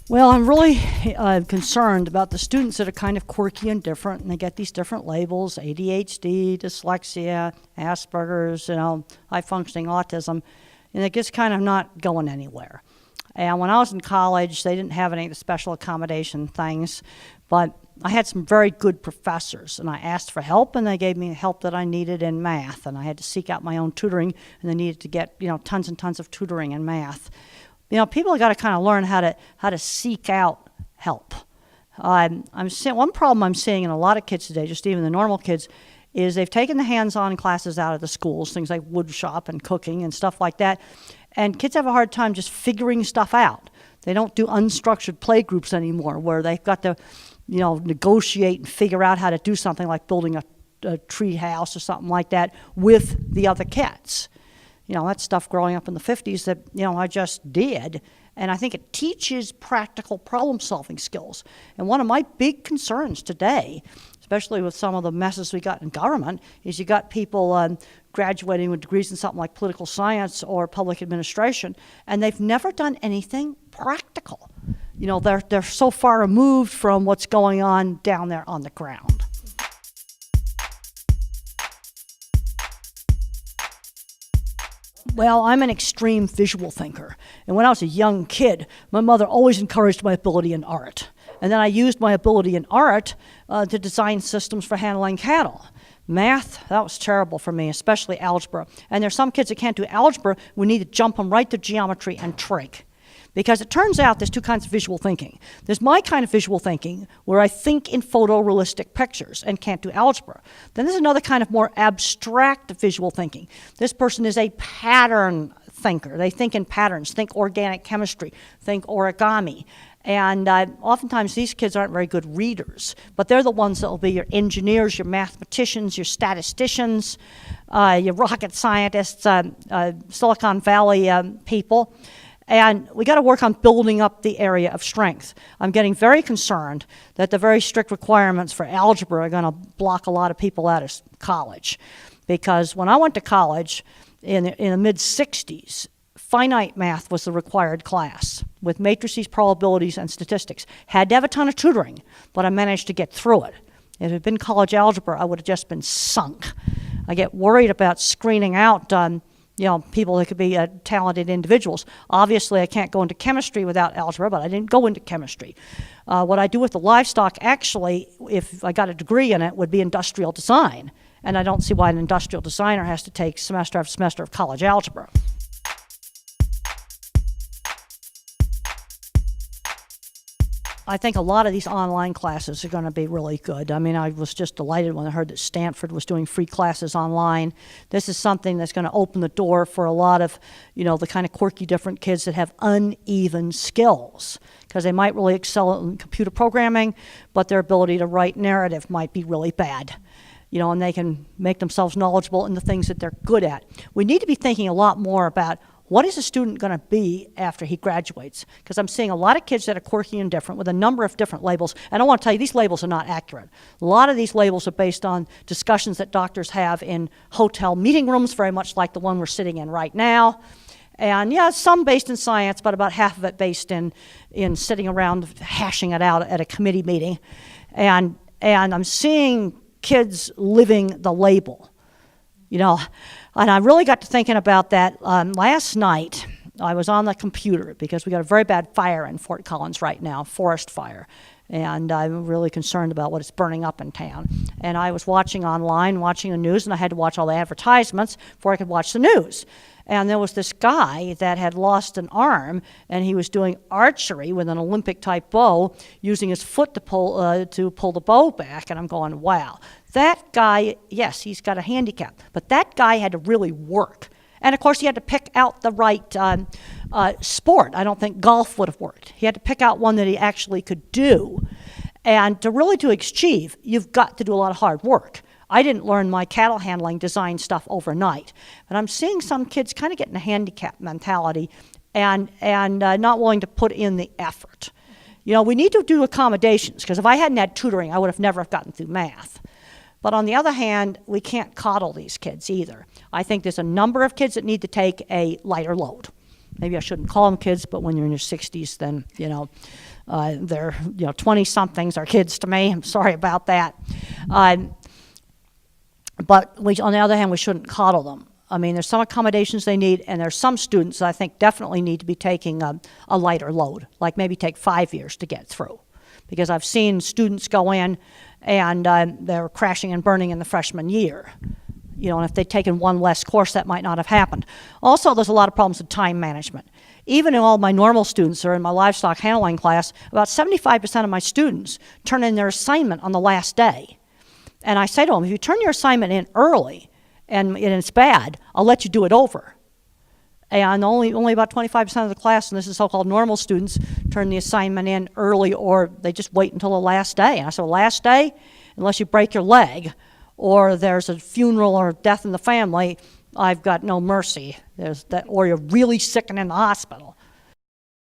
Well, I'm really concerned about the students that are kind of quirky and different, and they get these different labels: ADHD, dyslexia, Asperger's, high-functioning autism, and it just kind of not going anywhere. And when I was in college, they didn't have any of the special accommodation things, but I had some very good professors, and I asked for help, and they gave me the help that I needed in math, and I had to seek out my own tutoring, and I needed to get, tons and tons of tutoring in math. People have got to kind of learn how to seek out help. I'm seeing one problem I'm seeing in a lot of kids today, just even the normal kids, is they've taken the hands-on classes out of the schools, things like wood shop and cooking and stuff like that, and kids have a hard time just figuring stuff out. They don't do unstructured play groups anymore, where they've got to, negotiate and figure out how to do something like building a tree house or something like that with the other kids. That's stuff growing up in the 50s that, I just did. And I think it teaches practical problem-solving skills. And one of my big concerns today, especially with some of the messes we got in government, is you got people graduating with degrees in something like political science or public administration, and they've never done anything practical. They're so far removed from what's going on down there on the ground. Well, I'm an extreme visual thinker. And when I was a young kid, my mother always encouraged my ability in art. And then I used my ability in art to design systems for handling cattle. Math, that was terrible for me, especially algebra. And there's some kids that can't do algebra. We need to jump them right to geometry and trig. Because it turns out there's two kinds of visual thinking. There's my kind of visual thinking, where I think in photorealistic pictures and can't do algebra. Then there's another kind of more abstract visual thinking. This person is a pattern thinker. They think in patterns, think organic chemistry, think origami. And oftentimes these kids aren't very good readers, but they're the ones that will be your engineers, your mathematicians, your statisticians, your rocket scientists, Silicon Valley people. And we got to work on building up the area of strength. I'm getting very concerned that the very strict requirements for algebra are going to block a lot of people out of college. Because when I went to college in the mid-60s, finite math was the required class with matrices, probabilities, and statistics. Had to have a ton of tutoring, but I managed to get through it. If it had been college algebra, I would have just been sunk. I get worried about screening out people that could be talented individuals. Obviously, I can't go into chemistry without algebra, but I didn't go into chemistry. What I do with the livestock, actually, if I got a degree in it, would be industrial design. And I don't see why an industrial designer has to take semester after semester of college algebra. I think a lot of these online classes are going to be really good. I mean, I was just delighted when I heard that Stanford was doing free classes online. This is something that's going to open the door for a lot of, the kind of quirky, different kids that have uneven skills, because they might really excel in computer programming, but their ability to write narrative might be really bad. And they can make themselves knowledgeable in the things that they're good at. We need to be thinking a lot more about what is a student going to be after he graduates? Because I'm seeing a lot of kids that are quirky and different with a number of different labels. And I want to tell you, these labels are not accurate. A lot of these labels are based on discussions that doctors have in hotel meeting rooms, very much like the one we're sitting in right now. And yeah, some based in science, but about half of it based in sitting around hashing it out at a committee meeting. And I'm seeing kids living the label. And I really got to thinking about that last night. I was on the computer because we got a very bad fire in Fort Collins right now, forest fire. And I'm really concerned about what is burning up in town. And I was watching online, watching the news, and I had to watch all the advertisements before I could watch the news. And there was this guy that had lost an arm, and he was doing archery with an Olympic-type bow, using his foot to pull the bow back. And I'm going, wow. That guy, yes, he's got a handicap, but that guy had to really work. And of course, he had to pick out the right sport. I don't think golf would have worked. He had to pick out one that he actually could do. And to really achieve, you've got to do a lot of hard work. I didn't learn my cattle handling design stuff overnight, but I'm seeing some kids kind of getting a handicap mentality and not willing to put in the effort. We need to do accommodations, because if I hadn't had tutoring, I would have never gotten through math. But on the other hand, we can't coddle these kids either. I think there's a number of kids that need to take a lighter load. Maybe I shouldn't call them kids, but when you're in your 60s, then, They're 20-somethings are kids to me. I'm sorry about that. But on the other hand, we shouldn't coddle them. I mean, there's some accommodations they need, and there's some students that I think definitely need to be taking a lighter load, like maybe take 5 years to get through. Because I've seen students go in and they're crashing and burning in the freshman year. And if they'd taken one less course, that might not have happened. Also, there's a lot of problems with time management. Even in all my normal students or in my livestock handling class, about 75% of my students turn in their assignment on the last day. And I say to them, if you turn your assignment in early and it's bad, I'll let you do it over. And only about 25% of the class, and this is so-called normal students, turn the assignment in early, or they just wait until the last day. And I said, last day, unless you break your leg or there's a funeral or death in the family, I've got no mercy. Or you're really sick and in the hospital.